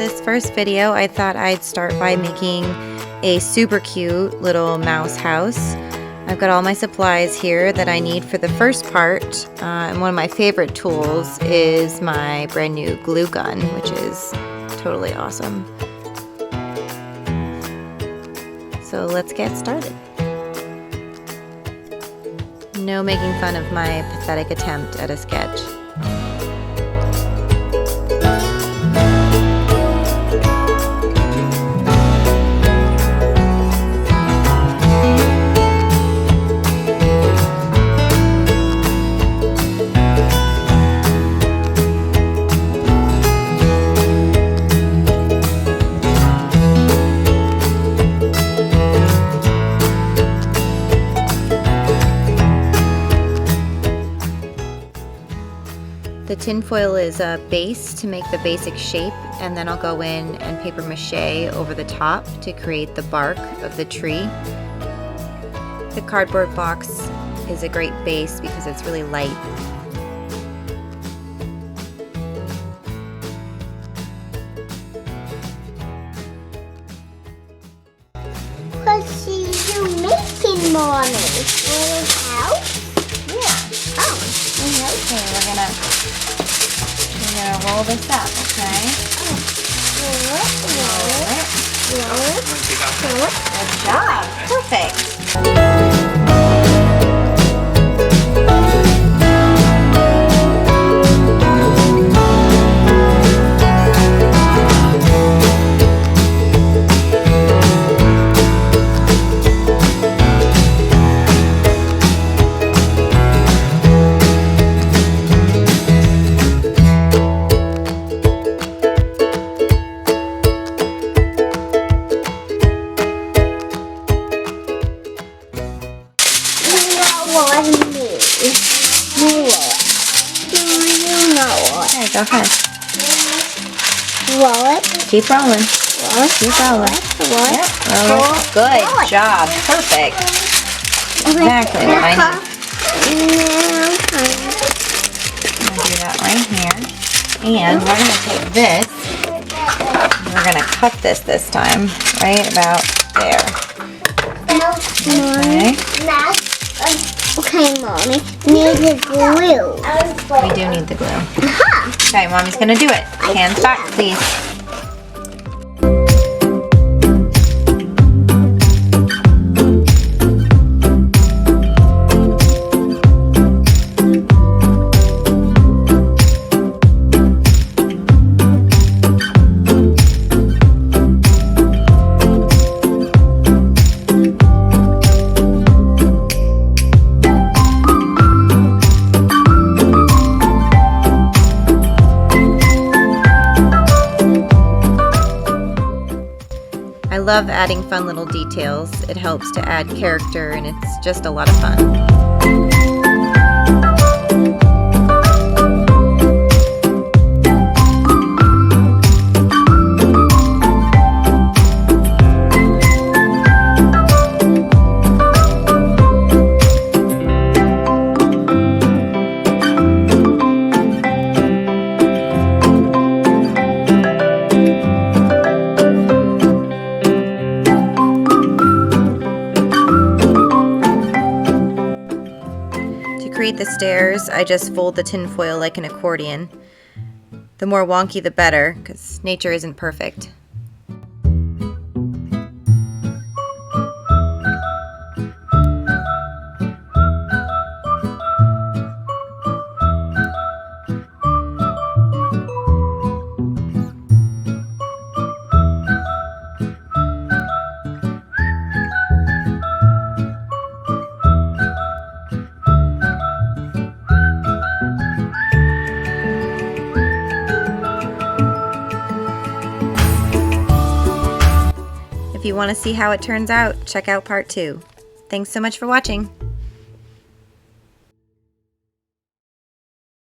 this first video, I thought I'd start by making a super cute little mouse house. I've got all my supplies here that I need for the first part, and one of my favorite tools is my brand new glue gun, which is totally awesome. So let's get started. No making fun of my pathetic attempt at a sketch. The tinfoil is a base to make the basic shape, and then I'll go in and paper mache over the top to create the bark of the tree. The cardboard box is a great base because it's really light. What's you making, Mommy? Little house? Yeah. Oh. Okay, we're gonna roll this up, okay? Roll it. Good job. Perfect. Okay, go ahead. Roll it. Keep rolling. Roll it. Keep rolling. Roll it. Yep, roll it. Good job. Perfect. Exactly what I need. I'm going to do that right here. And we're going to take this. And we're going to cut this time. Right about there. Okay. Okay, Mommy. Need the glue. We do need the glue. Okay, Mommy's going to do it. Hands back, please. I love adding fun little details. It helps to add character and it's just a lot of fun. To create the stairs, I just fold the tin foil like an accordion. The more wonky the better, because nature isn't perfect. If you want to see how it turns out, check out part 2. Thanks so much for watching.